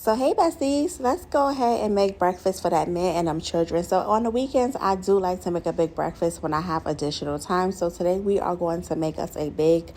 So hey besties, let's go ahead and make breakfast for that man and them children. So on the weekends, I do like to make a big breakfast when I have additional time. So today we are going to make us a big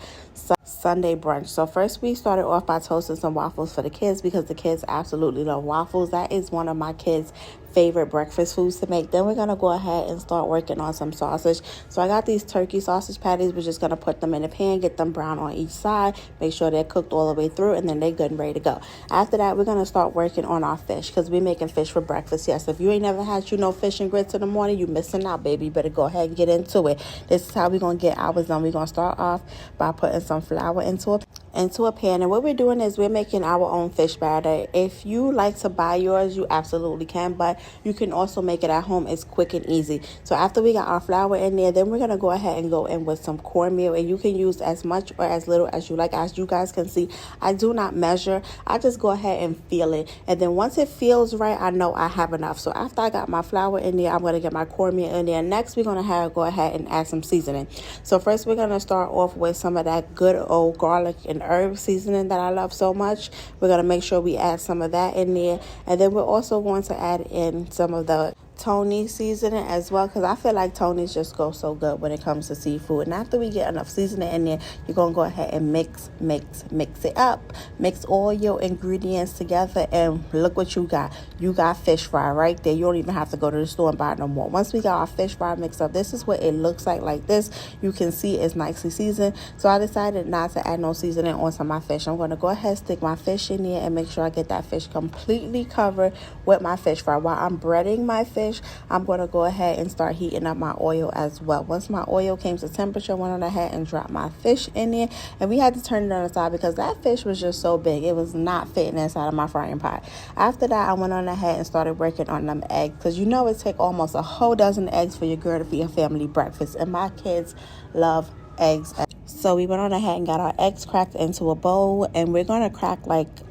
Sunday brunch. So first we started off by toasting some waffles for the kids because the kids absolutely love waffles. That is one of my kids' favorite breakfast foods to make. Then we're going to go ahead and start working on some sausage. So I got these turkey sausage patties. We're just going to put them in a pan, get them brown on each side, make sure they're cooked all the way through, and then they're good and ready to go. After that, we're going to start working on our fish because we're making fish for breakfast. Yes, if you ain't never had, fish and grits in the morning, you missing out, baby. You better go ahead and get into it. This is how we're going to get ours done. We're going to start off by putting some flour into a pan, and what we're doing is we're making our own fish batter. If you like to buy yours, you absolutely can, but you can also make it at home. It's quick and easy. So after we got our flour in there, then we're going to go ahead and go in with some cornmeal, and you can use as much or as little as you like. As you guys can see, I do not measure. I just go ahead and feel it, and then once it feels right, I know I have enough. So after I got my flour in there, I'm going to get my cornmeal in there. Next, we're going to go ahead and add some seasoning. So first, we're going to start off with some of that good old garlic and herb seasoning that I love so much. We're going to make sure we add some of that in there, and then we're also going to add in some of the Tony seasoning as well, because I feel like Tony's just go so good when it comes to seafood. And after we get enough seasoning in there, you're going to go ahead and mix it up. Mix all your ingredients together, and look what you got. You got fish fry right there. You don't even have to go to the store and buy it no more. Once we got our fish fry mixed up, this is what it looks like this. You can see it's nicely seasoned. So I decided not to add no seasoning onto my fish. I'm going to go ahead and stick my fish in there and make sure I get that fish completely covered with my fish fry. While I'm breading my fish, I'm going to go ahead and start heating up my oil as well. Once my oil came to temperature, I went on ahead and dropped my fish in there, and we had to turn it on the side because that fish was just so big. It was not fitting inside of my frying pot. After that, I went on ahead and started working on them eggs, because it take almost a whole dozen eggs for your girl to feed her family breakfast, and my kids love eggs. So we went on ahead and got our eggs cracked into a bowl, and we're going to crack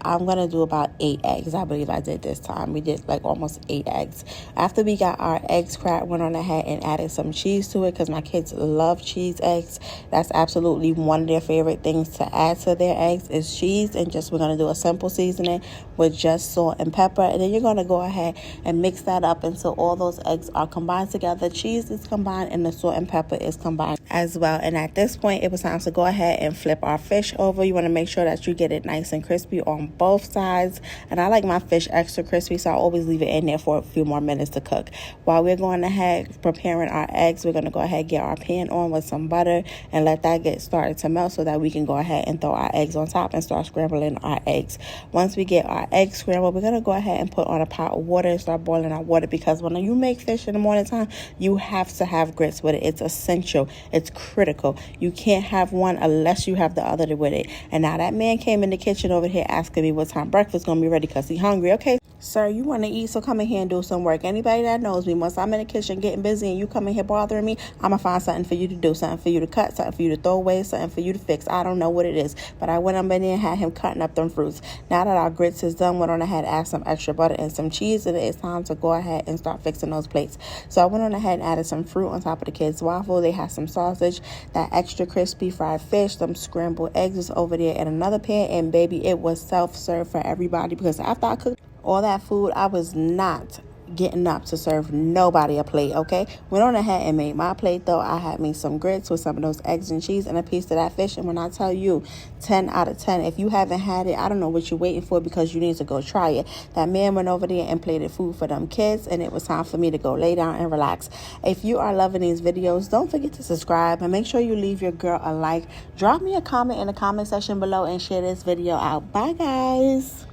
I'm going to do about 8 eggs. I believe I did this time. We did almost 8 eggs. After we got our eggs cracked, went on ahead and added some cheese to it because my kids love cheese eggs. That's absolutely one of their favorite things to add to their eggs is cheese, and we're going to do a simple seasoning with just salt and pepper, and then you're going to go ahead and mix that up until all those eggs are combined together. Cheese is combined and the salt and pepper is combined as well. And at this point, it was time to go ahead and flip our fish over. You want to make sure that you get it nice and crispy on both sides, and I like my fish extra crispy, so I always leave it in there for a few more minutes to cook. While we're going ahead preparing our eggs, we're going to go ahead and get our pan on with some butter and let that get started to melt so that we can go ahead and throw our eggs on top and start scrambling our eggs. Once we get our eggs scrambled, we're going to go ahead and put on a pot of water and start boiling our water, because when you make fish in the morning time, you have to have grits with it. It's essential. It's critical. You can't have one unless you have the other with it. And now that man came in the kitchen over here asking me what time breakfast gonna be ready because he hungry. Okay, sir, you want to eat, so come in here and do some work. Anybody that knows me, once I'm in the kitchen getting busy and you come in here bothering me, I'm gonna find something for you to do, something for you to cut, something for you to throw away, something for you to fix. I don't know what it is, but I went up in there and had him cutting up them fruits. Now that our grits is done, went on ahead and add some extra butter and some cheese, and it's time to go ahead and start fixing those plates. So I went on ahead and added some fruit on top of the kids' waffle. They had some sausage, that extra crispy fried fish, some scrambled eggs was over there in another pan, and baby, it was self-serve for everybody, because after I cooked all that food, I was not getting up to serve nobody a plate. Okay, went on ahead and made my plate though. I had me some grits with some of those eggs and cheese and a piece of that fish, and when I tell you 10 out of 10, if you haven't had it, I don't know what you're waiting for, because you need to go try it. That man went over there and plated food for them kids, and it was time for me to go lay down and relax. If you are loving these videos, don't forget to subscribe and make sure you leave your girl a like. Drop me a comment in the comment section below and share this video out. Bye guys.